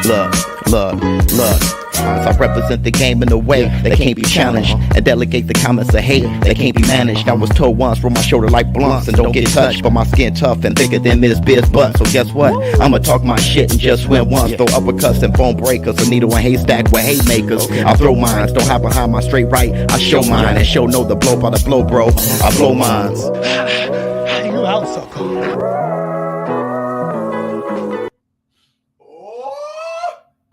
Look. I represent the game in a way that can't be challenged, and delegate the comments of hate that can't be managed. I was told once, roll my shoulder like blunts and don't get touched, but my skin tough and thicker than this biz butt. So guess what? I'ma talk my shit and just win once. Throw uppercuts and bone breakers, a needle and haystack with hate makers. I throw mines, don't hide behind my straight right. I show mine and show no the blow by the blow, bro. I blow mines. You out, sucker.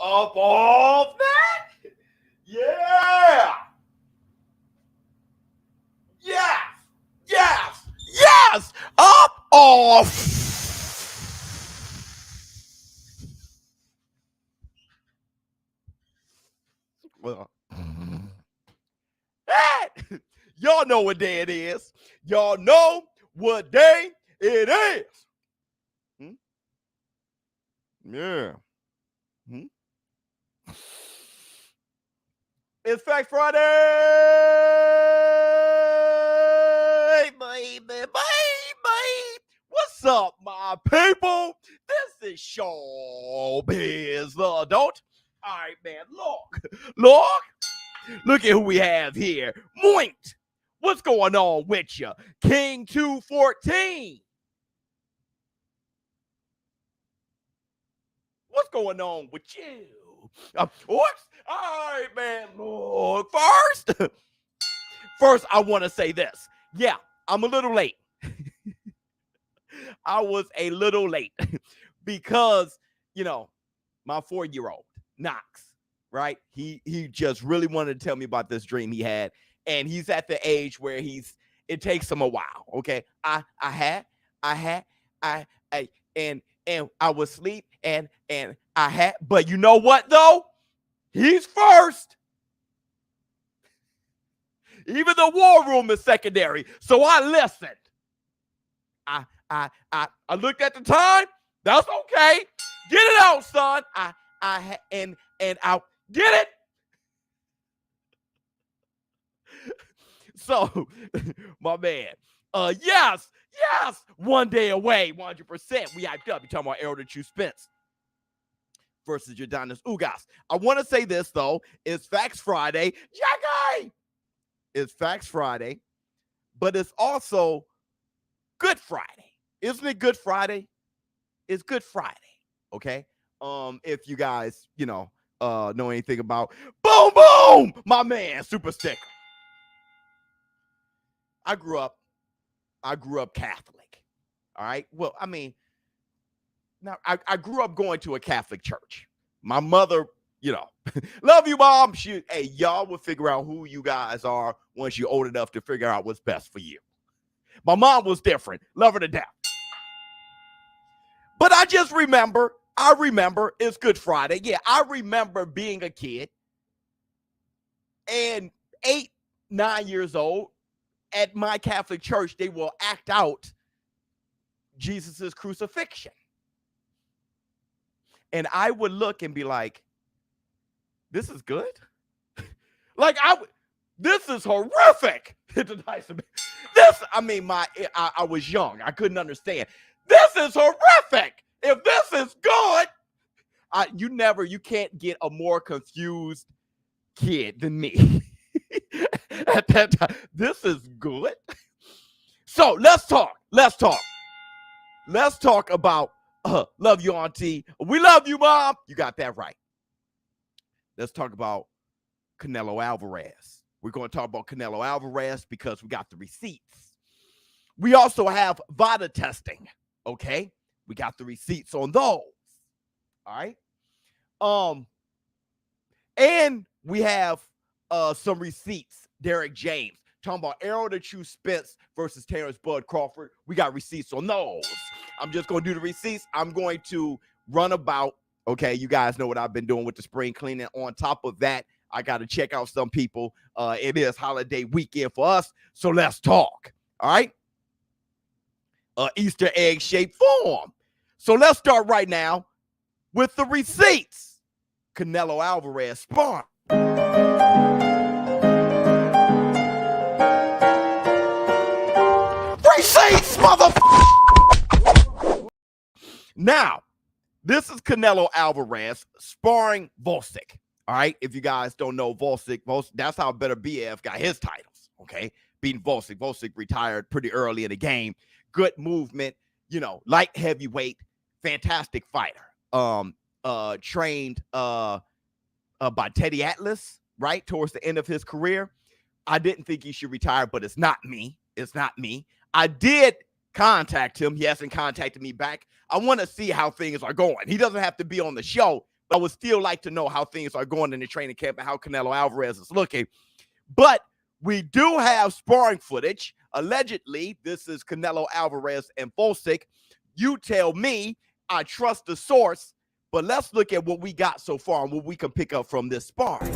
Of all that? Yeah! Yes! Up off! Well, hey! Y'all know what day it is. Y'all know what day it is. Yeah. It's Fact Friday, baby. What's up, my people? This is ShowBizz, the adult. All right, man, look at who we have here. Moinked, what's going on with you? King 214. What's going on with you? Whoops. All right, man. Look, first, I want to say this. Yeah, I'm a little late. I was a little late because, my 4-year-old, KNOX, right? He just really wanted to tell me about this dream he had. And he's at the age where it takes him a while. Okay. I was asleep and I had, but you know what though? He's first. Even the war room is secondary. So I listened. I looked at the time. That's okay. Get it out, son. And I'll get it. So, my man. Yes. One day away, 100%. We hyped up. You're talking about Errol the True Spence versus Jordanis Ugas. I want to say this, though. It's Facts Friday. Jackie! It's Facts Friday, but it's also Good Friday. Isn't it Good Friday? It's Good Friday, okay? If you guys, know anything about Boom Boom, my man, Super Sticker. I grew up Catholic, all right? Well, I mean, now I grew up going to a Catholic church. My mother, love you, Mom. Hey, y'all will figure out who you guys are once you're old enough to figure out what's best for you. My mom was different. Love her to death. But I remember it's Good Friday. Yeah, I remember being a kid and 8, 9 years old at my Catholic church, they will act out Jesus's crucifixion. And I would look and be like, this is good? This is horrific. I was young. I couldn't understand. This is horrific. If this is good, you can't get a more confused kid than me. At that time, this is good. So let's talk. Let's talk about love you, Auntie. We love you, Mom. You got that right. Let's talk about Canelo Alvarez. We're going to talk about Canelo Alvarez because we got the receipts. We also have VADA testing. Okay, we got the receipts on those. All right. And we have some receipts. Derrick James talking about Errol the True Spence versus Terrence Bud Crawford. We got receipts on those. I'm just going to do the receipts. I'm going to run about. Okay, you guys know what I've been doing with the spring cleaning. On top of that, I got to check out some people. It is holiday weekend for us, so let's talk. All right. Easter egg shaped form. So let's start right now with the receipts. Canelo Alvarez sparring. Receipts, motherfucker! Now, This is Canelo Alvarez sparring Volsic. All right. If you guys don't know Volsic, that's how Better BF got his titles. Okay. Beating Volsic. Volsic retired pretty early in the game. Good movement, you know, light heavyweight, fantastic fighter. Trained by Teddy Atlas, right? Towards the end of his career. I didn't think he should retire, but it's not me. It's not me. I did contact him. He hasn't contacted me back. I want to see how things are going. He doesn't have to be on the show, but I would still like to know how things are going in the training camp and how Canelo Alvarez is looking. But we do have sparring footage. Allegedly, this is Canelo Alvarez and Volsic. You tell me. I trust the source, but let's look at what we got so far and what we can pick up from this sparring.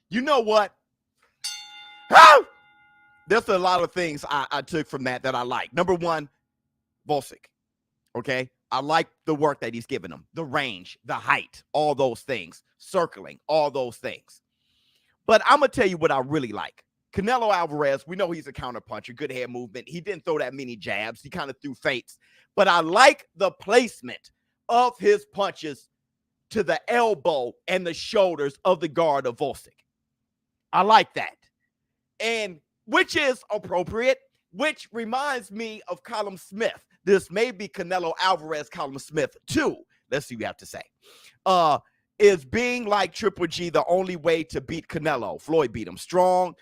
You know what? Oh! There's a lot of things I took from that I like. Number one, Volsic. Okay? I like the work that he's given him. The range, the height, all those things. Circling, all those things. But I'm going to tell you what I really like. Canelo Alvarez, we know he's a counterpuncher, good head movement. He didn't throw that many jabs. He kind of threw feints. But I like the placement of his punches to the elbow and the shoulders of the guard of Volsic. I like that. And which is appropriate, which reminds me of Callum Smith. This may be Canelo Alvarez, Callum Smith too. Let's see what you have to say. Is being like Triple G the only way to beat Canelo? Floyd beat him. Strong,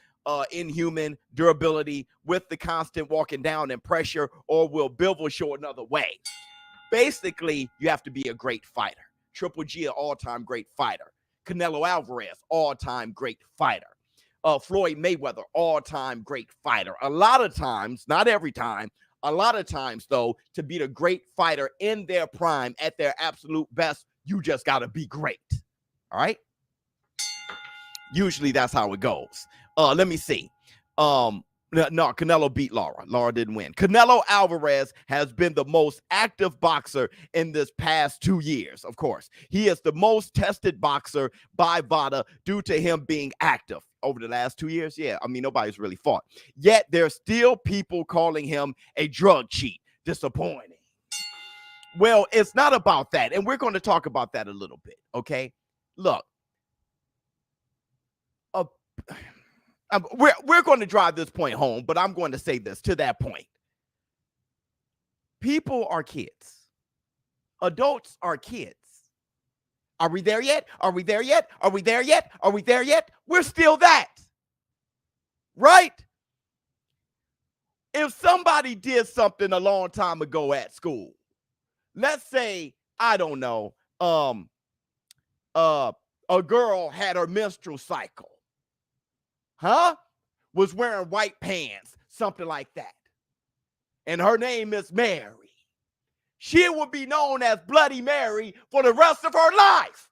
inhuman, durability with the constant walking down and pressure, or will Bivol show another way? Basically, you have to be a great fighter. Triple G, an all-time great fighter. Canelo Alvarez, all-time great fighter. Floyd Mayweather, all-time great fighter. A lot of times, not every time, a lot of times, though, to beat a great fighter in their prime, at their absolute best, you just got to be great. All right? Usually that's how it goes. Let me see. No, Canelo beat Lara. Lara didn't win. Canelo Alvarez has been the most active boxer in this past 2 years, of course. He is the most tested boxer by VADA due to him being active. Over the last 2 years, yeah, I mean, nobody's really fought. Yet there's still people calling him a drug cheat. Disappointing. Well, it's not about that, and we're going to talk about that a little bit, okay? Look, we're going to drive this point home, but I'm going to say this to that point. People are kids. Adults are kids. Are we there yet? Are we there yet? Are we there yet? Are we there yet? We're still that. Right? If somebody did something a long time ago at school, let's say, I don't know, a girl had her menstrual cycle. Was wearing white pants, something like that. And her name is Mary. She will be known as Bloody Mary for the rest of her life.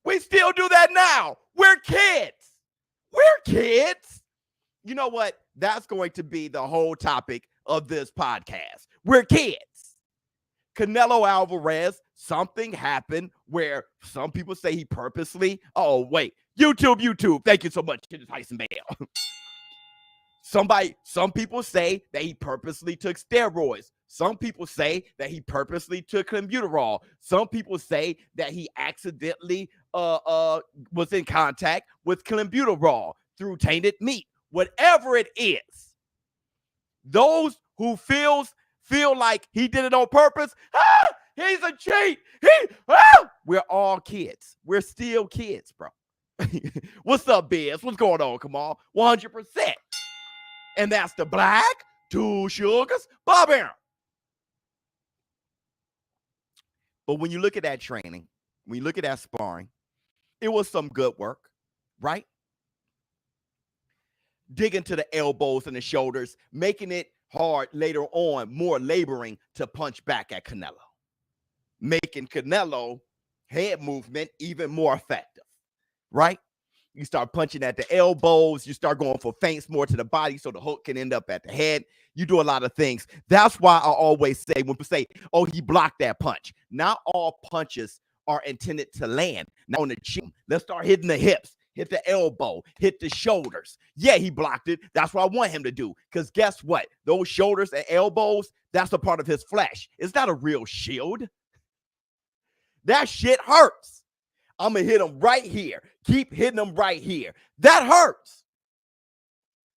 We still do that now. We're kids. We're kids. you know what? That's going to be the whole topic of this podcast. We're kids. Canelo Alvarez, something happened where some people say he purposely, oh, wait, YouTube, thank you so much, Tyson Bale. Some people say that he purposely took steroids. Some people say that he purposely took clenbuterol. Some people say that he accidentally was in contact with clenbuterol through tainted meat. Whatever it is, those who feel like he did it on purpose, he's a cheat. We're all kids. We're still kids, bro. What's up, Biz? What's going on, Kamal? 100%. And that's the Black, Two Sugars, Bob Aaron. But when you look at that training, when you look at that sparring, it was some good work, right? Digging to the elbows and the shoulders, making it hard later on, more laboring to punch back at Canelo. Making Canelo head movement even more effective, right? You start punching at the elbows. You start going for feints more to the body so the hook can end up at the head. You do a lot of things. That's why I always say, when people say, oh, he blocked that punch. Not all punches are intended to land. Now on the chin, let's start hitting the hips, hit the elbow, hit the shoulders. Yeah, he blocked it. That's what I want him to do. Because guess what? Those shoulders and elbows, that's a part of his flesh. It's not a real shield. That shit hurts. I'm going to hit him right here. Keep hitting him right here. That hurts.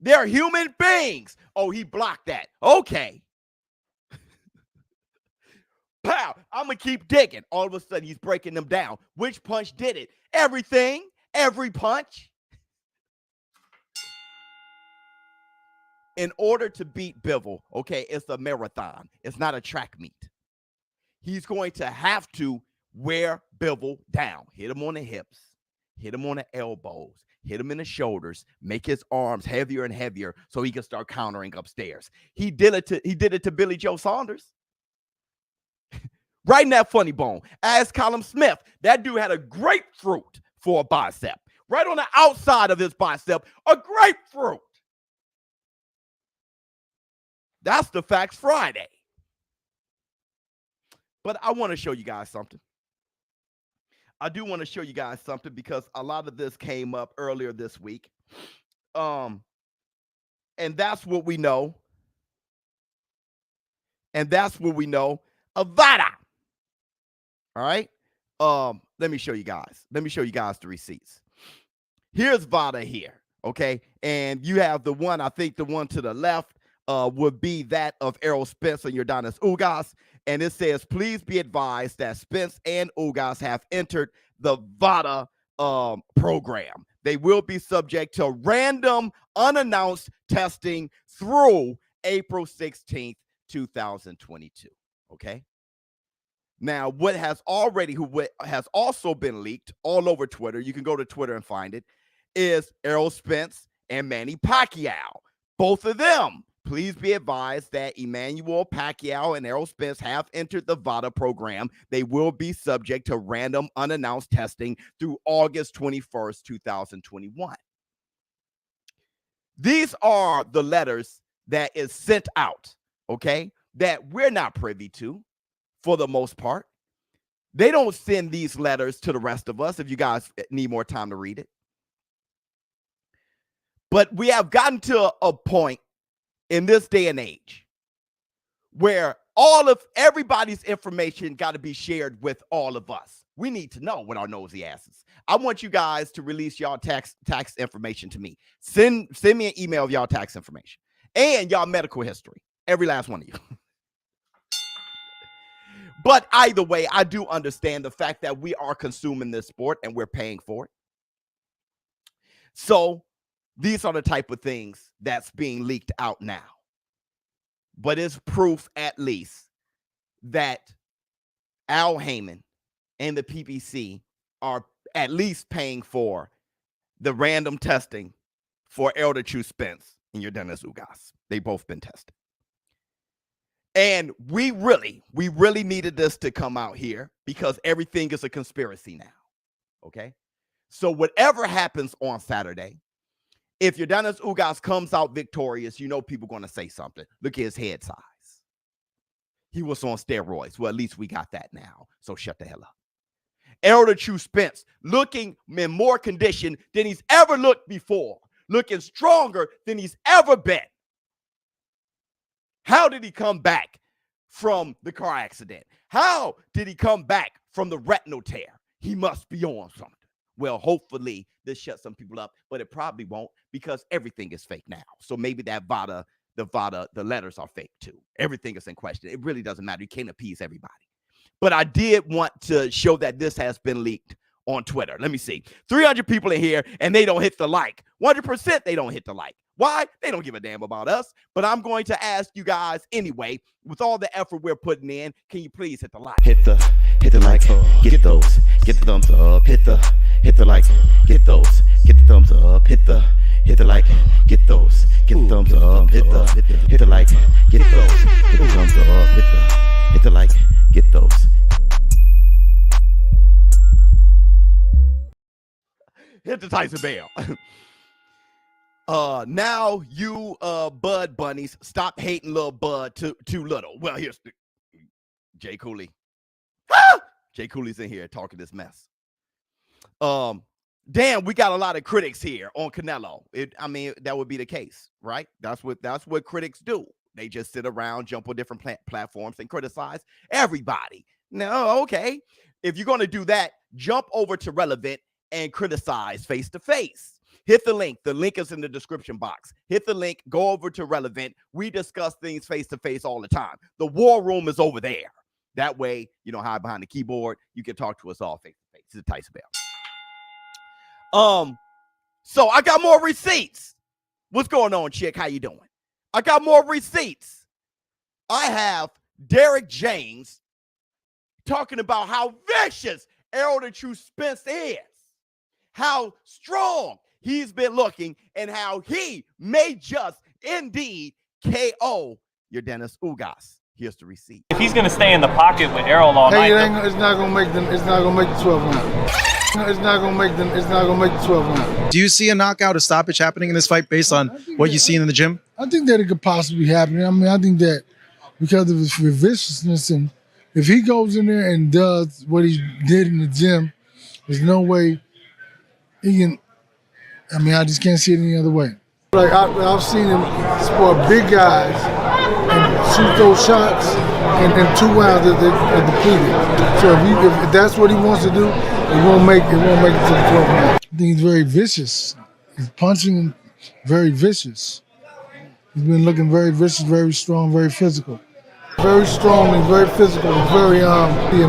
They're human beings. Oh, he blocked that. Okay. Pow. I'm going to keep digging. All of a sudden, he's breaking them down. Which punch did it? Everything. Every punch. In order to beat Bivol, okay, it's a marathon. It's not a track meet. He's going to have to wear Bivol down. Hit him on the hips. Hit him on the elbows. Hit him in the shoulders. Make his arms heavier and heavier so he can start countering upstairs. He did it to Billy Joe Saunders. Right in that funny bone. Ask Callum Smith. That dude had a grapefruit for a bicep. Right on the outside of his bicep, a grapefruit. That's the Facts Friday. But I want to show you guys something. I do want to show you guys something because a lot of this came up earlier this week. And that's what we know. And that's what we know of VADA. All right. Let me show you guys. Let me show you guys the receipts. Here's VADA here. Okay. And you have the one, I think the one to the left would be that of Errol Spence and Yordanis Ugas. And it says, please be advised that Spence and Ugas have entered the VADA program. They will be subject to random, unannounced testing through April 16th, 2022. Okay. Now, what has also been leaked all over Twitter, you can go to Twitter and find it, is Errol Spence and Manny Pacquiao. Both of them. Please be advised that Emmanuel Pacquiao and Errol Spence have entered the VADA program. They will be subject to random unannounced testing through August 21st, 2021. These are the letters that is sent out, okay, that we're not privy to for the most part. They don't send these letters to the rest of us if you guys need more time to read it. But we have gotten to a point in this day and age where everybody's information got to be shared with all of us. We need to know what our nosy asses. I want you guys to release y'all tax information to me. Send me an email of y'all tax information and y'all medical history. Every last one of you. But either way, I do understand the fact that we are consuming this sport and we're paying for it. So these are the type of things that's being leaked out now. But it's proof, at least, that Al Heyman and the PBC are at least paying for the random testing for Elder True Spence and Yordanis Ugas. They've both been tested. And we really needed this to come out here because everything is a conspiracy now. Okay? So whatever happens on Saturday, If your Dennis Ugas comes out victorious, you know people going to say something. Look at his head size. He was on steroids. Well, at least we got that now. So shut the hell up. Errol the True Spence looking in more condition than he's ever looked before. Looking stronger than he's ever been. How did he come back from the car accident? How did he come back from the retinal tear? He must be on something. Well, hopefully this shuts some people up, but it probably won't because everything is fake now. So maybe that VADA, the letters are fake too. Everything is in question. It really doesn't matter. You can't appease everybody. But I did want to show that this has been leaked on Twitter. Let me see. 300 people in here and they don't hit the like. 100% they don't hit the like. Why? They don't give a damn about us. But I'm going to ask you guys anyway, with all the effort we're putting in, can you please hit the like? Hit the like, get those, get the thumbs up, hit the like, get those, get the thumbs up, hit the like, get those, get the thumbs up, hit the like, get those, get the thumbs up, hit the like, get those. Hit the Tyson Bell. Now you Bud Bunnies, stop hating little Bud too little. Well, here's the Jay Cooley. Jay Cooley's in here talking this mess. Damn, we got a lot of critics here on Canelo. I mean, that would be the case, right? That's what critics do. They just sit around, jump on different platforms and criticize everybody. No, okay. If you're going to do that, jump over to Relevant and criticize face to face. Hit the link. The link is in the description box. Hit the link. Go over to Relevant. We discuss things face to face all the time. The war room is over there. That way, you don't hide behind the keyboard. You can talk to us all face to face. It's a Tyson Bell. So I got more receipts. What's going on, chick? How you doing? I got more receipts. I have Derrick James talking about how vicious Errol the True Spence is, how strong he's been looking, and how he may just indeed KO your Dennis Ugas. Here's the receipt. If he's gonna stay in the pocket with Errol all night, it's not gonna make them. It's not gonna make the 12 round. It's not gonna make them. It's not gonna make the 12 round. Do you see a knockout, a stoppage happening in this fight based on what you've seen in the gym? I think that it could possibly happen. I mean, I think that because of his viciousness, and if he goes in there and does what he did in the gym, there's no way he can. I mean, I just can't see it any other way. Like I've seen him spar big guys and shoot those shots, and in 2 rounds they're depleted. So if that's what he wants to do, it won't make it to the 12th round. I think he's very vicious. He's punching him very vicious. He's been looking very vicious, very strong, very physical. Very strong and very physical. Very he's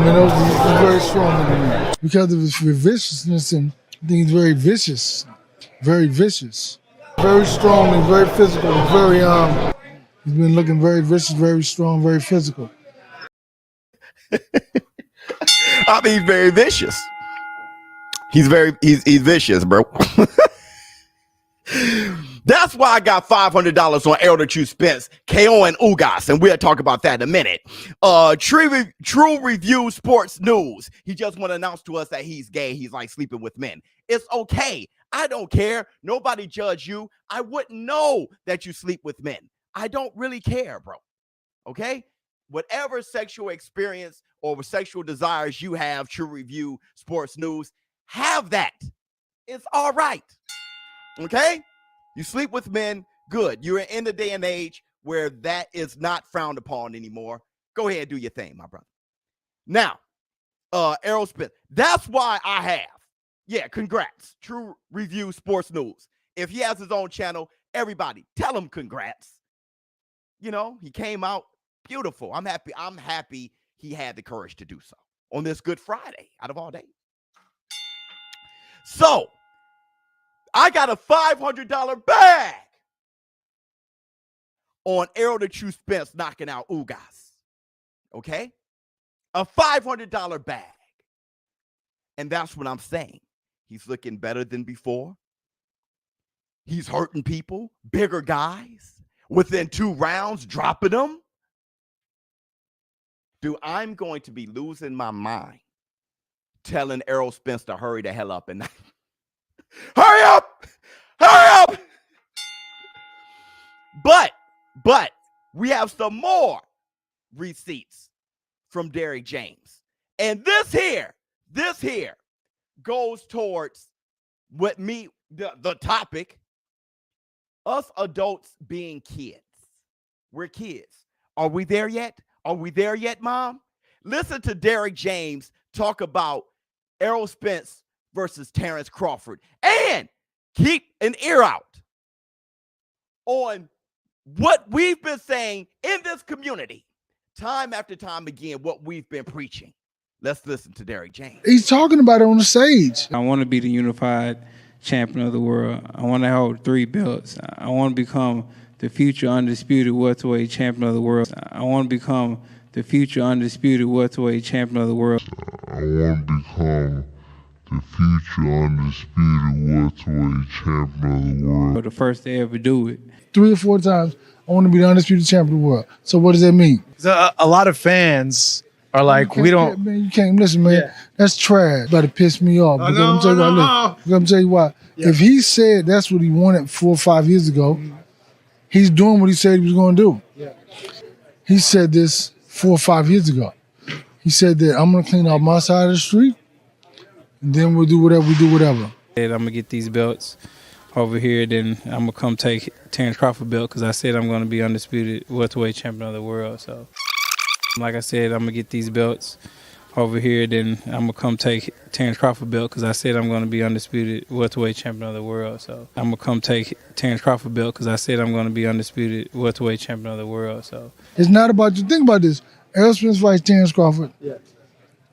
very strong in the ring. Because of his viciousness, and I think he's very vicious. Very vicious. Very strong and very physical. Very he's been looking very vicious, very strong, very physical. I mean, very vicious. He's vicious, bro. That's why I got $500 on Errol the True Spence, KO and Ugas, and we'll talk about that in a minute. True Review Sports News. He just want to announce to us that he's gay. He's like sleeping with men. It's okay. I don't care. Nobody judge you. I wouldn't know that you sleep with men. I don't really care, bro. Okay? Whatever sexual experience or sexual desires you have, True Review Sports News, have that. It's all right. Okay? You sleep with men, good. You're in the day and age where that is not frowned upon anymore. Go ahead and do your thing, my brother. Now, Errol Spence. That's why I have. Yeah, congrats. True Review Sports News. If he has his own channel, everybody tell him congrats. You know, he came out beautiful. I'm happy he had the courage to do so on this Good Friday out of all days. So, I got a $500 bag on Errol the True Spence knocking out Ugas. Okay? A $500 bag. And that's what I'm saying. He's looking better than before. He's hurting people, bigger guys, within 2 rounds, dropping them. Dude, I'm going to be losing my mind telling Errol Spence to hurry the hell up and hurry up! Hurry up! But we have some more receipts from Derrick James. And this here goes towards what the topic, us adults being kids. We're kids. Are we there yet? Are we there yet, Mom? Listen to Derrick James talk about Errol Spence versus Terrence Crawford. And keep an ear out on what we've been saying in this community time after time again, what we've been preaching. Let's listen to Derrick James. He's talking about it on the stage. I want to be the unified champion of the world. I want to hold 3 belts. I want to become the future undisputed welterweight champion of the world. I want to become the future undisputed welterweight champion of the world. I want to become the future undisputed welterweight champion of the world. For the first to ever do it. 3 or 4 times, I want to be the undisputed champion of the world. So what does that mean? A lot of fans are like, we don't. Man, you can't listen, man. Yeah. That's trash. About to piss me off. Because I'm gonna tell you why. Yeah. If he said that's what he wanted 4 or 5 years ago, he's doing what he said he was going to do. Yeah. He said this 4 or 5 years ago. He said that I'm going to clean up my side of the street, and then we'll do whatever we do, whatever. I'm going to get these belts over here, then I'm going to come take Terrence Crawford belt because I said I'm going to be undisputed welterweight champion of the world. So, like I said, I'm going to get these belts over here, then I'm going to come take Terrence Crawford belt because I said I'm going to be undisputed welterweight champion of the world. So, I'm going to come take Terrence Crawford belt because I said I'm going to be undisputed welterweight champion of the world. So, it's not about you. Think about this. Errol Spence fights Terrence Crawford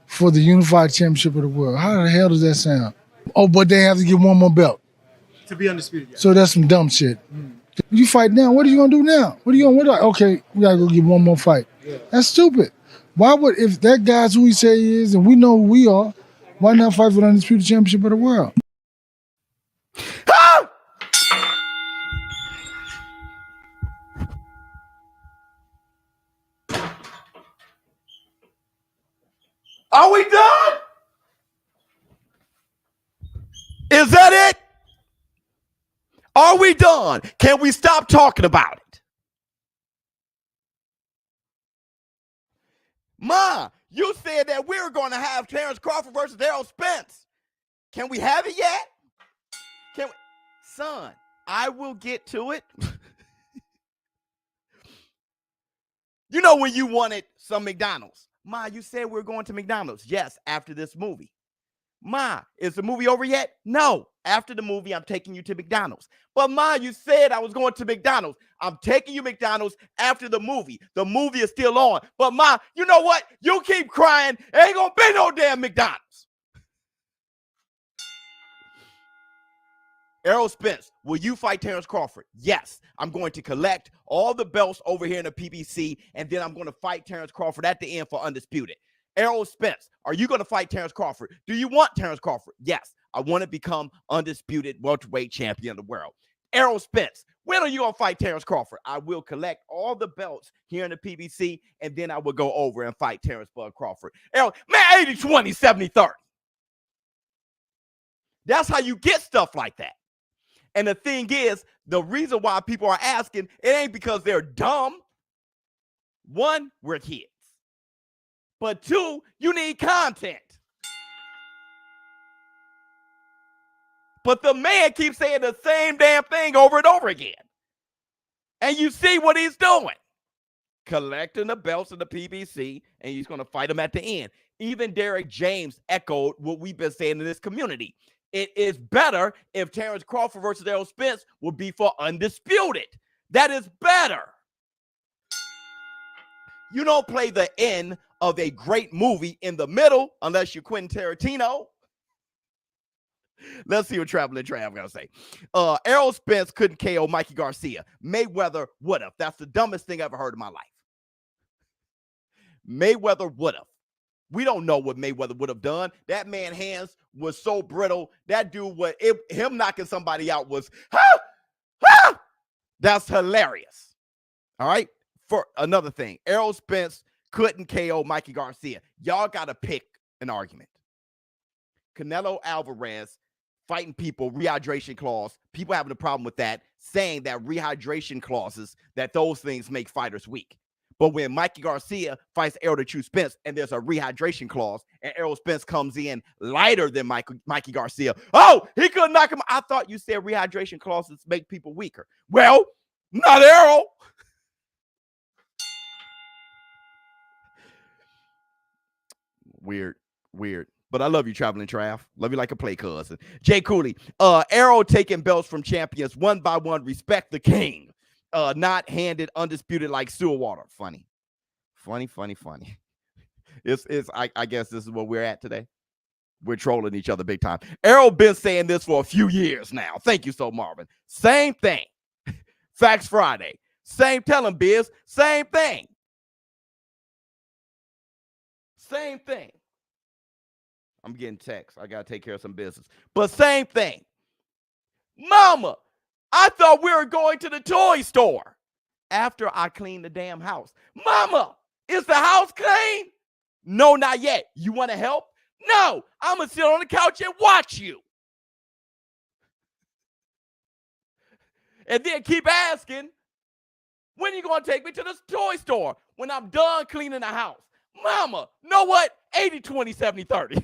for the unified championship of the world. How the hell does that sound? Oh, but they have to get one more belt. To be undisputed, yeah. So that's some dumb shit. You fight now. What are you going to do now? What are you going to do? Okay, we got to go get one more fight. Yeah. That's stupid. Why would, if that guy's who he say he is and we know who we are, why not fight for the undisputed championship of the world? Ah! Are we done? Is that it? Are we done? Can we stop talking about it? Ma, you said that we were going to have Terrence Crawford versus Errol Spence. Can we have it yet? Can we? Son, I will get to it. You know when you wanted some McDonald's. Ma, you said we were going to McDonald's. Yes, after this movie. Ma, is the movie over yet? No. After the movie, I'm taking you to McDonald's. But Ma, you said I was going to McDonald's. I'm taking you to McDonald's after the movie. The movie is still on. But Ma, you know what? You keep crying. There ain't gonna be no damn McDonald's. Errol Spence, will you fight Terrence Crawford? Yes. I'm going to collect all the belts over here in the PBC, and then I'm going to fight Terrence Crawford at the end for undisputed. Errol Spence, are you going to fight Terrence Crawford? Do you want Terrence Crawford? Yes. I want to become undisputed welterweight champion of the world. Errol Spence, when are you going to fight Terrence Crawford? I will collect all the belts here in the PBC, and then I will go over and fight Terrence Bud Crawford. Errol, man, 80-20, 70-30. That's how you get stuff like that. And the thing is, the reason why people are asking, it ain't because they're dumb. One, we're kids. But 2, you need content. But the man keeps saying the same damn thing over and over again. And you see what he's doing. Collecting the belts in the PBC, and he's going to fight them at the end. Even Derrick James echoed what we've been saying in this community. It is better if Terrence Crawford versus Errol Spence would be for undisputed. That is better. You don't play the end of a great movie in the middle unless you're Quentin Tarantino. Let's see what Traveling Trav gonna say. Errol Spence couldn't KO Mikey Garcia. Mayweather would have. That's the dumbest thing I ever heard in my life. Mayweather would have. We don't know what Mayweather would have done. That man's hands was so brittle. That dude him knocking somebody out was, that's hilarious. All right. For another thing, Errol Spence couldn't KO Mikey Garcia. Y'all got to pick an argument. Canelo Alvarez fighting people, rehydration clause, people having a problem with that, saying that rehydration clauses, that those things make fighters weak. But when Mikey Garcia fights Errol the True Spence and there's a rehydration clause and Errol Spence comes in lighter than Mikey Garcia, oh, he couldn't knock him. I thought you said rehydration clauses make people weaker. Well, not Errol. Weird. But I love you, Traveling Trav. Love you like a play cousin. Jay Cooley. Errol taking belts from champions one by one. Respect the king. Not handed undisputed like sewer water. Funny. I guess this is what we're at today. We're trolling each other big time. Errol been saying this for a few years now. Thank you so, Marvin. Same thing. Facts Friday. Same, tell him, Biz. Same thing. Same thing. I'm getting texts. I got to take care of some business. But same thing. Mama, I thought we were going to the toy store after I cleaned the damn house. Mama, is the house clean? No, not yet. You want to help? No, I'm going to sit on the couch and watch you. And then keep asking, when are you going to take me to the toy store? When I'm done cleaning the house. Mama, know what? 80, 20, 70, 30.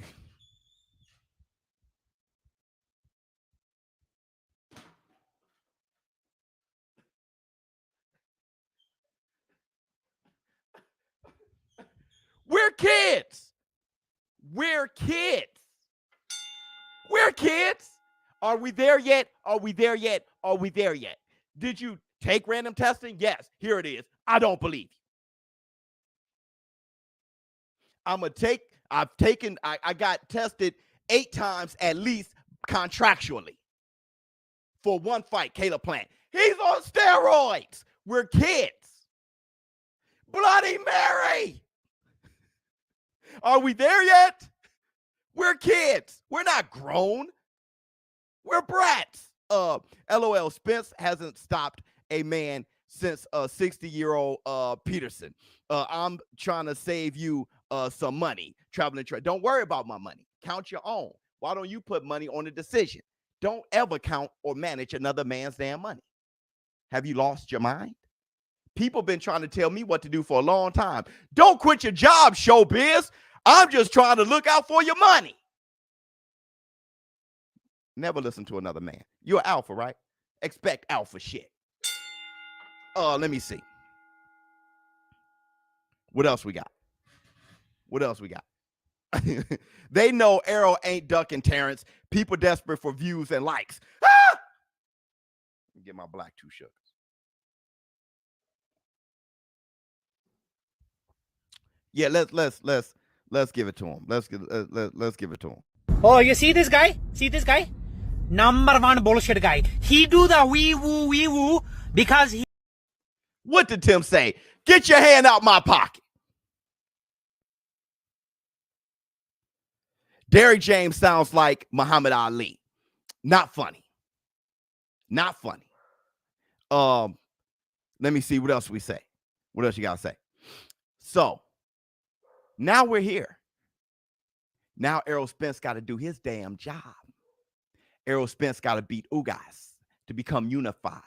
We're kids. We're kids. We're kids. Are we there yet? Are we there yet? Are we there yet? Did you take random testing? Yes. Here it is. I don't believe you. I got tested 8 times at least contractually for one fight, Caleb Plant. He's on steroids. We're kids. Bloody Mary. Are we there yet? We're kids. We're not grown. We're brats. LOL, Spence hasn't stopped a man since 60-year-old Peterson. I'm trying to save you some money. Traveling trade. Don't worry about my money. Count your own. Why don't you put money on a decision? Don't ever count or manage another man's damn money. Have you lost your mind? People been trying to tell me what to do for a long time. Don't quit your job, Showbiz. I'm just trying to look out for your money. Never listen to another man. You're alpha, right? Expect alpha shit. Let me see. What else we got? They know Errol ain't ducking Terrence. People desperate for views and likes. Ah! Get my black 2 sugars. Yeah, let's give it to him. Let's give it to him. Oh, you see this guy? See this guy? Number 1 bullshit guy. He do the wee woo because he. What did Tim say? Get your hand out my pocket. Derrick James sounds like Muhammad Ali. Not funny. Not funny. Let me see what else we say. What else you gotta say? So now we're here. Now Errol Spence got to do his damn job. Errol Spence got to beat Ugas to become unified.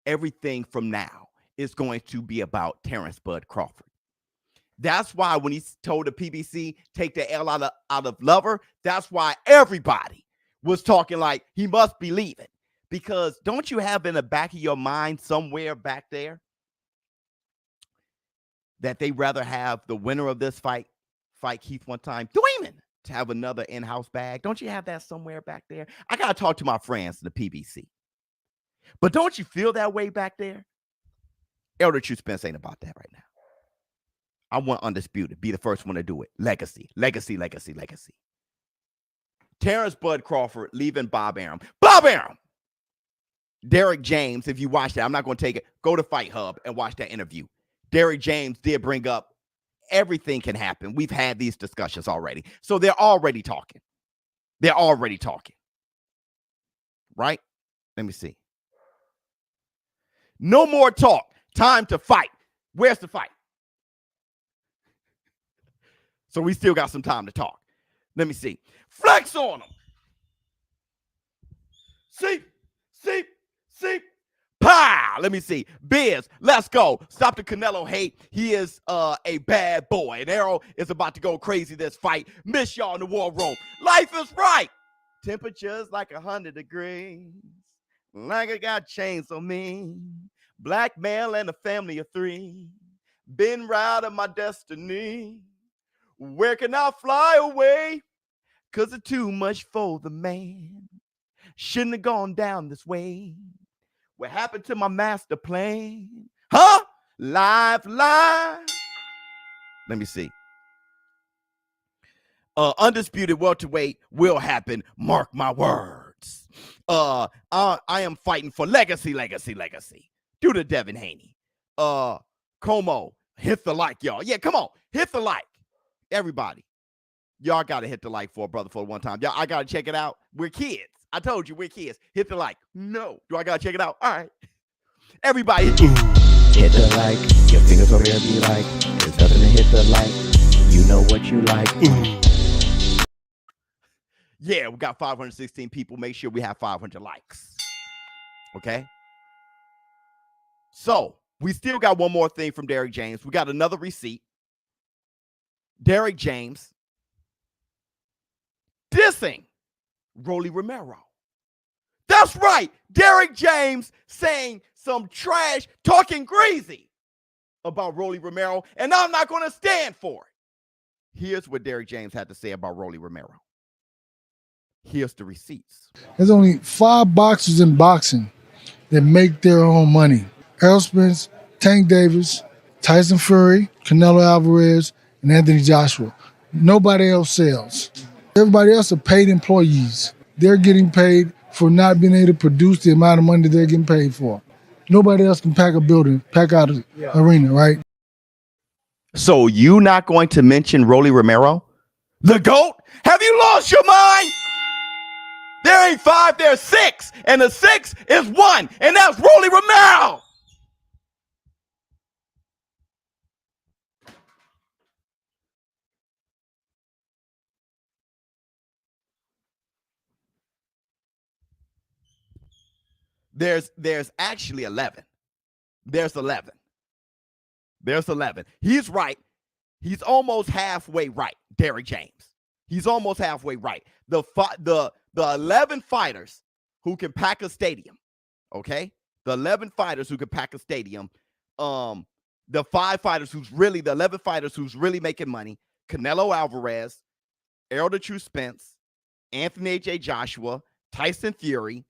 Everything from now is going to be about Terrence Bud Crawford. That's why when he told the PBC, take the L out of Lover, that's why everybody was talking like he must be leaving. Because don't you have in the back of your mind somewhere back there that they rather have the winner of this fight Keith one time, Dweeman, to have another in-house bag? Don't you have that somewhere back there? I got to talk to my friends in the PBC. But don't you feel that way back there? Elder True Spence ain't about that right now. I want undisputed. Be the first one to do it. Legacy. Terrence Bud Crawford leaving Bob Arum. Bob Arum! Derrick James, if you watch that, I'm not going to take it. Go to Fight Hub and watch that interview. Derrick James did bring up everything can happen. We've had these discussions already. So they're already talking. Right? Let me see. No more talk. Time to fight. Where's the fight? So we still got some time to talk. Let me see. Flex on them. See. Pow! Let me see. Biz, let's go. Stop the Canelo hate. He is a bad boy. And Errol is about to go crazy this fight. Miss y'all in the war room. Life is right. Temperatures like 100 degrees. Like I got chains on me. Black male and a family of 3. Been round of my destiny. Where can I fly away? 'Cause it's too much for the man. Shouldn't have gone down this way. What happened to my master plan? Huh? Live. Let me see. Undisputed welterweight will happen. Mark my words. I am fighting for legacy. Do the Devin Haney. Como, hit the like, y'all. Yeah, come on. Hit the like. Everybody. Y'all got to hit the like for a brother for one time. Y'all, I got to check it out. We're kids. I told you we're kids. Hit the like. No. Do I got to check it out? All right. Everybody hit the like. Your fingers over there be like. There's nothing to hit the like. You know what you like. Yeah, we got 516 people. Make sure we have 500 likes. Okay. So we still got one more thing from Derrick James. We got another receipt. Derrick James dissing Rolly Romero. That's right. Derrick James saying some trash, talking greasy about Rolly Romero, and I'm not going to stand for it. Here's what Derrick James had to say about Rolly Romero. Here's the receipts. There's only 5 boxers in boxing that make their own money. Errol Spence, Tank Davis, Tyson Fury, Canelo Alvarez, and Anthony Joshua. Nobody else sells. Everybody else are paid employees. They're getting paid for not being able to produce the amount of money they're getting paid for. Nobody else can pack a building, pack out an arena, right? So you not going to mention Rolly Romero? The GOAT? Have you lost your mind? There ain't 5, there's 6. And the 6 is 1. And that's Rolly Romero. There's actually 11. There's 11. He's right. He's almost halfway right, Derrick James. He's almost halfway right. The 11 fighters who can pack a stadium, okay? The 11 fighters who can pack a stadium, the 5 fighters who's really, the 11 fighters who's really making money, Canelo Alvarez, Errol the True Spence, Anthony J. Joshua, Tyson Fury,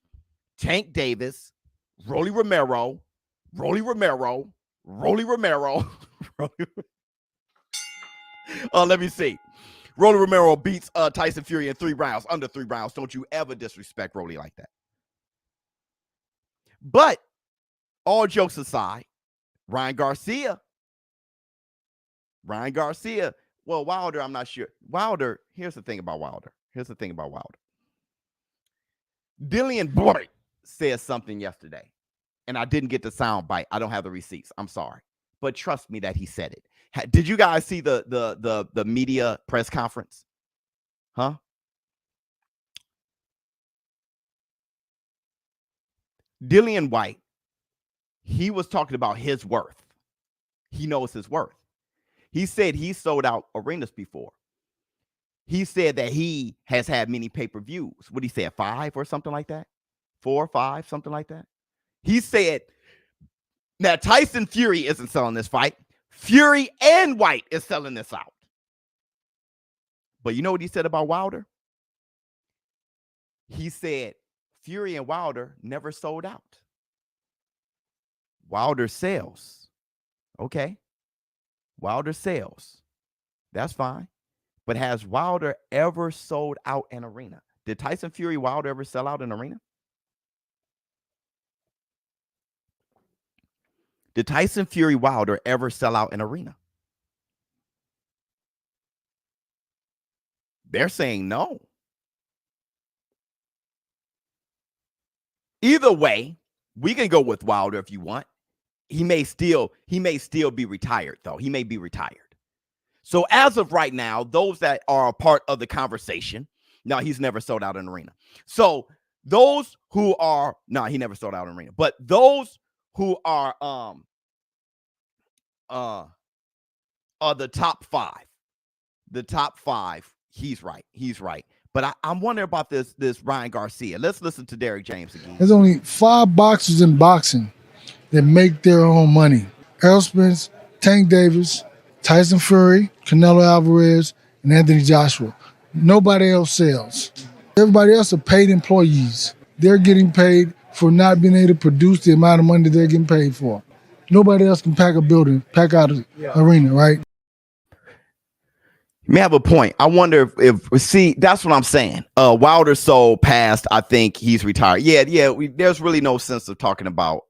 Tank Davis, Rolly Romero. Let me see. Rolly Romero beats Tyson Fury in 3 rounds, under 3 rounds. Don't you ever disrespect Rolly like that. But all jokes aside, Ryan Garcia. Well, Wilder, I'm not sure. Wilder, here's the thing about Wilder. Dillian Boyd said something yesterday, and I didn't get the sound bite. I don't have the receipts. I'm sorry. But trust me that he said it. Did you guys see the media press conference? Huh? Dillian White, he was talking about his worth. He knows his worth. He said he sold out arenas before. He said that he has had many pay-per-views. What he said, 5 or something like that? 4 or 5, something like that. He said that Tyson Fury isn't selling this fight. Fury and White is selling this out. But you know what he said about Wilder? He said Fury and Wilder never sold out. Wilder sells. Okay. Wilder sells. That's fine. But has Wilder ever sold out an arena? Did Tyson Fury Wilder ever sell out an arena? Did Tyson Fury Wilder ever sell out an arena? They're saying no. Either way, we can go with Wilder if you want. He may still be retired, though. He may be retired. So as of right now, those that are a part of the conversation, now he's never sold out an arena. So those who are he never sold out an arena, but those who are the top five. The top five, he's right. But I'm wondering about this Ryan Garcia. Let's listen to Derrick James again. There's only 5 boxers in boxing that make their own money. Errol Spence, Tank Davis, Tyson Fury, Canelo Alvarez, and Anthony Joshua. Nobody else sells. Everybody else are paid employees. They're getting paid for not being able to produce the amount of money they're getting paid for. Nobody else can pack out an arena, right? You may have a point. I wonder if see, that's what I'm saying. Wilder sold past, I think he's retired. There's really no sense of talking about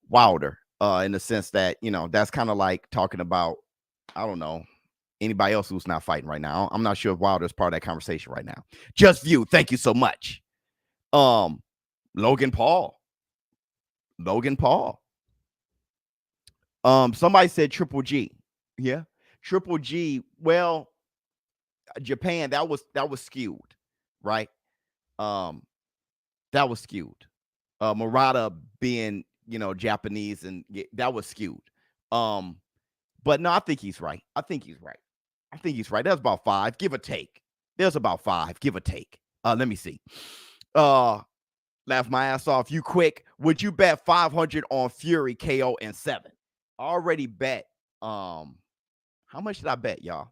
Wilder in the sense that, that's kind of like talking about, I don't know, anybody else who's not fighting right now. I'm not sure if Wilder's part of that conversation right now. Just View, thank you so much. Logan Paul. Somebody said Triple G. Yeah. Triple G, well, Japan, that was skewed, right? That was skewed. Murata being, Japanese, and that was skewed. But no, I think he's right. That's about 5, give or take. There's about 5, give or take. Let me see. Laugh my ass off. You quick. Would you bet 500 on Fury KO in 7? I already bet. How much did I bet, y'all?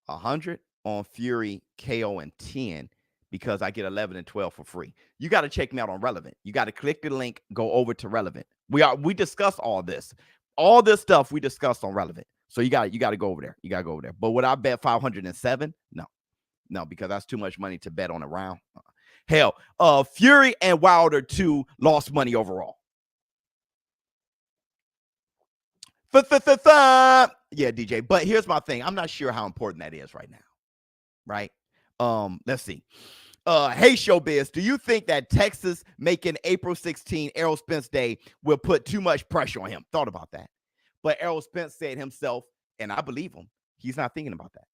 100 on Fury KO in 10 because I get 11 and 12 for free. You got to check me out on Relevant. You got to click the link, go over to Relevant. We discussed all this. All this stuff we discussed on Relevant. So you got to go over there. But would I bet 507? No, because that's too much money to bet on a round. Hell, Fury and Wilder 2 lost money overall. Yeah, DJ. But here's my thing. I'm not sure how important that is right now. Right? Let's see. Hey, Showbiz, do you think that Texas making April 16 Errol Spence Day will put too much pressure on him? Thought about that. But Errol Spence said himself, and I believe him, he's not thinking about that.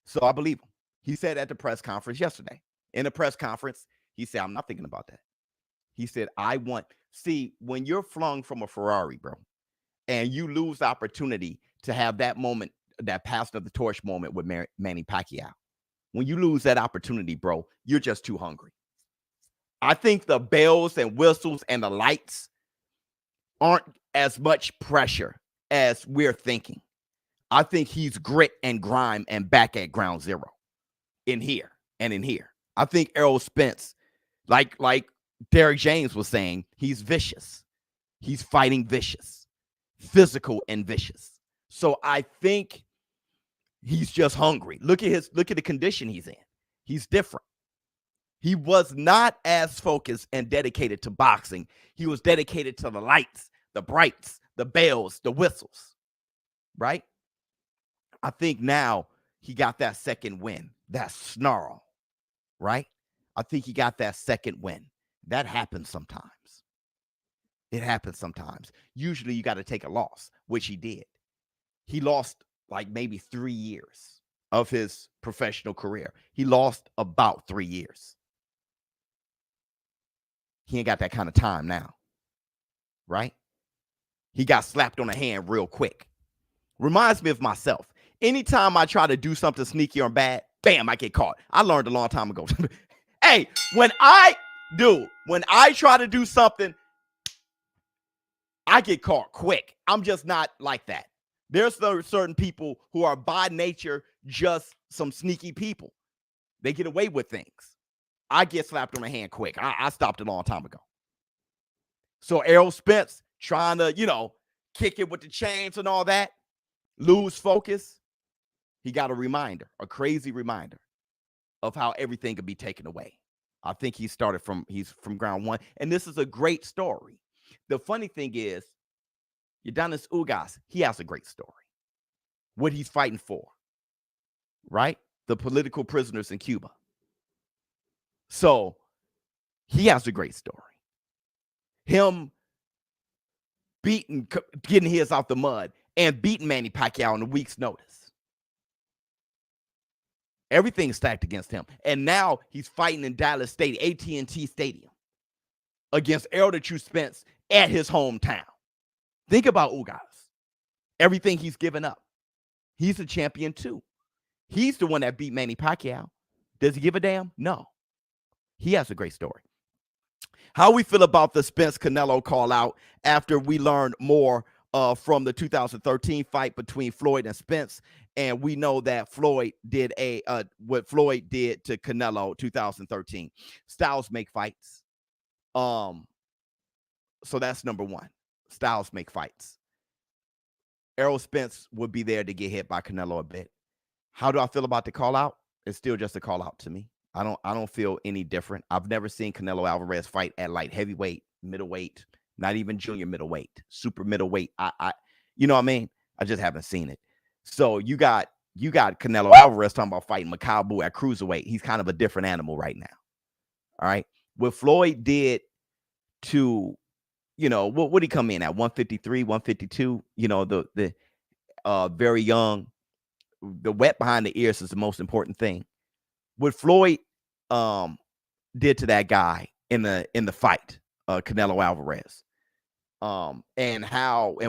So I believe him. He said at the press conference yesterday. In the press conference, he said, I'm not thinking about that. He said, see, when you're flung from a Ferrari, bro, and you lose the opportunity to have that moment, that passing of the torch moment with Manny Pacquiao. When you lose that opportunity, bro, you're just too hungry. I think the bells and whistles and the lights aren't as much pressure as we're thinking. I think he's grit and grime and back at ground zero in here and in here. I think Errol Spence, like Derrick James was saying, he's vicious. He's fighting vicious, physical and vicious. So I think he's just hungry. Look at the condition he's in. He's different. He was not as focused and dedicated to boxing. He was dedicated to the lights, the brights, the bells, the whistles, right? I think now he got that second win, that snarl, right? I think he got that second win. That happens sometimes. It happens sometimes. Usually you got to take a loss, which he did. He lost like maybe 3 years of his professional career. He lost about 3 years. He ain't got that kind of time now, right? He got slapped on the hand real quick. Reminds me of myself. Anytime I try to do something sneaky or bad, bam, I get caught. I learned a long time ago. Hey, when I try to do something, I get caught quick. I'm just not like that. There's certain people who are by nature just some sneaky people. They get away with things. I get slapped on the hand quick. I stopped a long time ago. So Errol Spence trying to, kick it with the chains and all that, lose focus. He got a crazy reminder of how everything could be taken away. I think he's from ground one. And this is a great story. The funny thing is, Ugas Ugas, he has a great story. What he's fighting for, right? The political prisoners in Cuba. So he has a great story. Him getting his out the mud and beating Manny Pacquiao on a week's notice. Everything's stacked against him. And now he's fighting in Dallas Stadium, AT&T Stadium, against Errol the True Spence at his hometown. Think about Ugas. Everything he's given up. He's a champion too. He's the one that beat Manny Pacquiao. Does he give a damn? No. He has a great story. How we feel about the Spence Canelo call out after we learned more from the 2013 fight between Floyd and Spence, and we know that Floyd did what Floyd did to Canelo 2013. Styles make fights. So that's number one. Styles make fights. Errol Spence would be there to get hit by Canelo a bit. How do I feel about the call out? It's still just a call out to me. I don't feel any different. I've never seen Canelo Alvarez fight at light heavyweight, middleweight, not even junior middleweight, super middleweight. You know what I mean? I just haven't seen it. So you got Canelo Alvarez talking about fighting Makabu at cruiserweight. He's kind of a different animal right now. All right. What Floyd did to, what would he come in at? 153, 152, the very young, the wet behind the ears is the most important thing. What Floyd did to that guy in the fight, Canelo Alvarez, and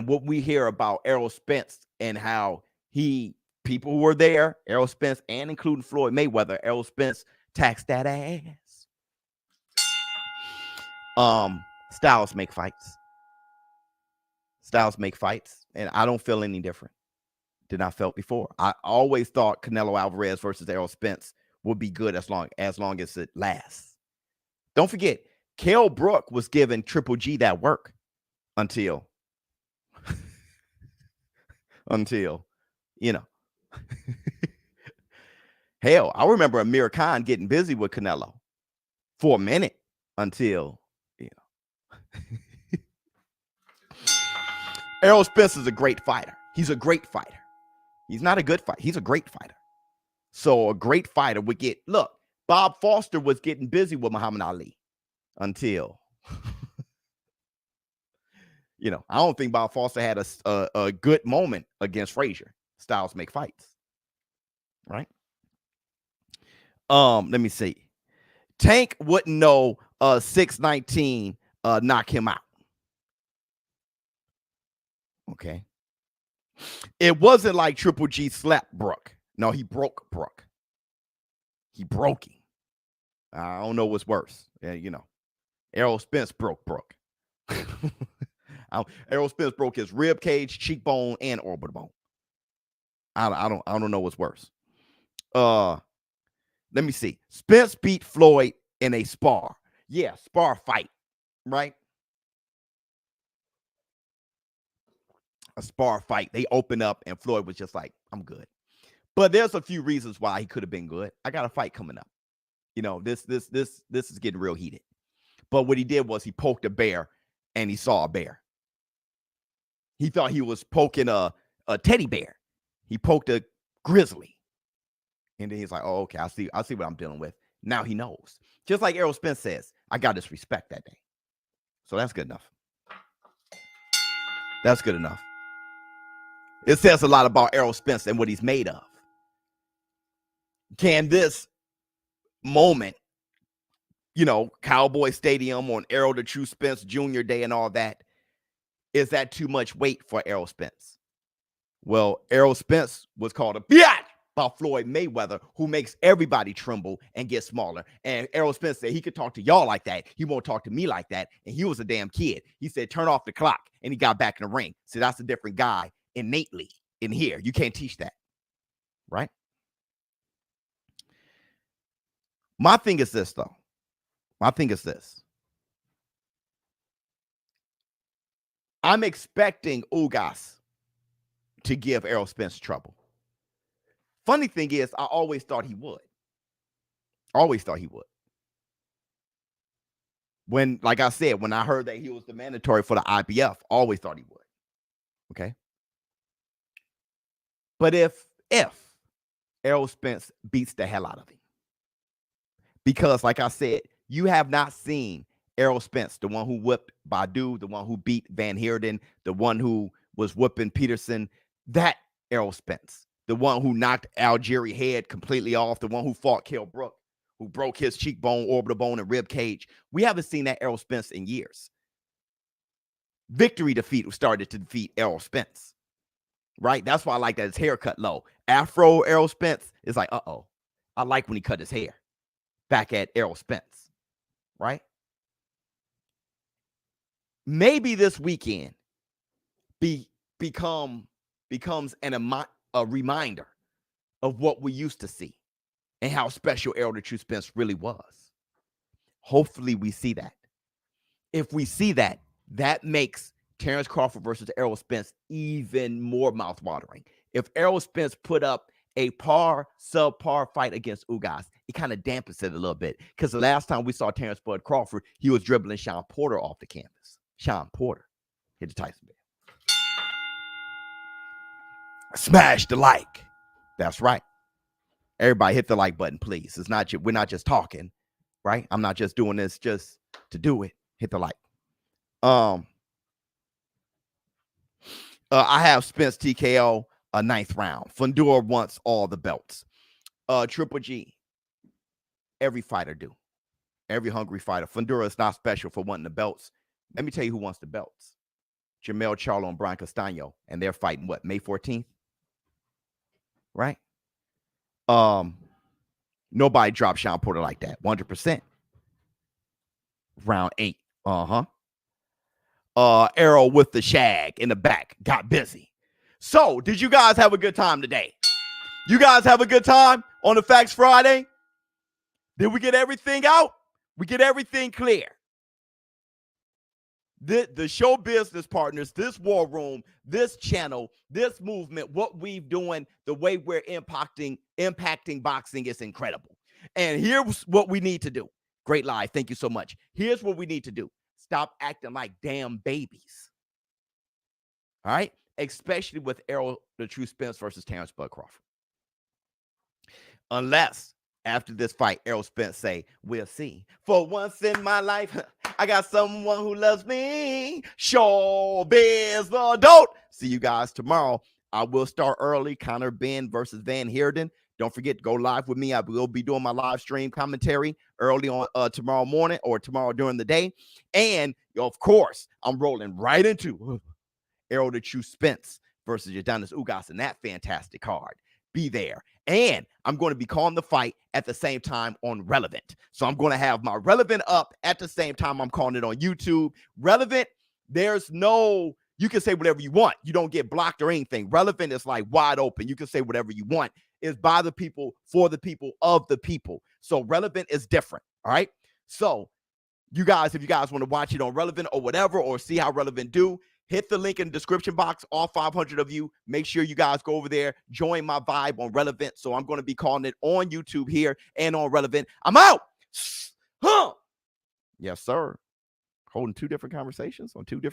what we hear about Errol Spence and how people who were there, Errol Spence and including Floyd Mayweather, Errol Spence taxed that ass. Styles make fights. Styles make fights, and I don't feel any different than I felt before. I always thought Canelo Alvarez versus Errol Spence would be good as long as it lasts. Don't forget, Kell Brook was giving Triple G that work until hell, I remember Amir Khan getting busy with Canelo for a minute until Errol Spence is a great fighter. He's a great fighter. He's not a good fighter. He's a great fighter. So a great fighter would look, Bob Foster was getting busy with Muhammad Ali until, I don't think Bob Foster had a good moment against Frazier. Styles make fights, right? Let me see. Tank wouldn't know 619 knock him out. Okay. It wasn't like Triple G slapped Brook. No, he broke Brook. He broke him. I don't know what's worse. Errol Spence broke Brook. Errol Spence broke his rib cage, cheekbone, and orbital bone. I don't know what's worse. Let me see. Spence beat Floyd in a spar. Yeah, spar fight, right? A spar fight. They opened up and Floyd was just like, I'm good. But there's a few reasons why he could have been good. I got a fight coming up. This is getting real heated. But what he did was he poked a bear and he saw a bear. He thought he was poking a teddy bear. He poked a grizzly. And then he's like, oh, okay, I see what I'm dealing with. Now he knows. Just like Errol Spence says, I got his respect that day. So that's good enough. That's good enough. It says a lot about Errol Spence and what he's made of. Can this moment, Cowboy Stadium on Errol the True Spence Jr. Day and all that, is that too much weight for Errol Spence? Well, Errol Spence was called a biatch by Floyd Mayweather, who makes everybody tremble and get smaller. And Errol Spence said he could talk to y'all like that. He won't talk to me like that. And he was a damn kid. He said, turn off the clock. And he got back in the ring. So that's a different guy innately in here. You can't teach that. Right? My thing is this, though. My thing is this. I'm expecting Ugas to give Errol Spence trouble. Funny thing is, I always thought he would. Always thought he would. When, like I said, when I heard that he was the mandatory for the IBF, always thought he would. Okay. But if Errol Spence beats the hell out of him, because like I said, you have not seen Errol Spence, the one who whipped Badu, the one who beat Van Heerden, the one who was whooping Peterson, that Errol Spence, the one who knocked Algieri head completely off, the one who fought Kell Brook, who broke his cheekbone, orbital bone, and rib cage. We haven't seen that Errol Spence in years. Victory started to defeat Errol Spence, right? That's why I like that his hair cut low. Afro Errol Spence is like, uh-oh. I like when he cut his hair. Back at Errol Spence, right? Maybe this weekend becomes a reminder of what we used to see and how special Errol the True Spence really was. Hopefully we see that. If we see that, that makes Terrence Crawford versus Errol Spence even more mouthwatering. If Errol Spence put up a subpar fight against Ugas, it kind of dampens it a little bit. Because the last time we saw Terrence Bud Crawford, he was dribbling Sean Porter off the canvas. Sean Porter hit the Tyson bell. Smash the like. That's right. Everybody hit the like button, please. We're not just talking, right? I'm not just doing this just to do it. Hit the like. I have Spence TKO a 9th round. Fundora wants all the belts. Triple G. Every fighter do. Every hungry fighter. Fundora is not special for wanting the belts. Let me tell you who wants the belts. Jermell Charlo and Brian Castano. And they're fighting what? May 14th? Right? Nobody dropped Sean Porter like that. 100%. Round 8. Errol with the shag in the back. Got busy. So, did you guys have a good time today? You guys have a good time on the Facts Friday? Did we get everything out? We get everything clear. The show business partners, this war room, this channel, this movement, what we've doing, the way we're impacting boxing is incredible. And here's what we need to do. Great live. Thank you so much. Here's what we need to do. Stop acting like damn babies. All right? Especially with Errol the True Spence versus Terrence Bud Crawford. Unless after this fight, Errol Spence say, we'll see. For once in my life, I got someone who loves me. Showbiz the dope. See you guys tomorrow. I will start early. Conor Ben versus Van Heerden. Don't forget to go live with me. I will be doing my live stream commentary early on tomorrow morning or tomorrow during the day. And, of course, I'm rolling right into Errol the True Spence versus Adonis Ugas in that fantastic card. Be there. And I'm going to be calling the fight at the same time on Relevant. So I'm going to have my Relevant up at the same time I'm calling it on YouTube. Relevant, there's no, you can say whatever you want. You don't get blocked or anything. Relevant is like wide open. You can say whatever you want. It's by the people, for the people, of the people. So Relevant is different. All right. So you guys, if you guys want to watch it on Relevant or whatever, or see how Relevant do, hit the link in the description box. All 500 of you, make sure you guys go over there, join my vibe on Relevant. So I'm going to be calling it on YouTube here and on Relevant. I'm out. Yes, sir. Holding two different conversations on two different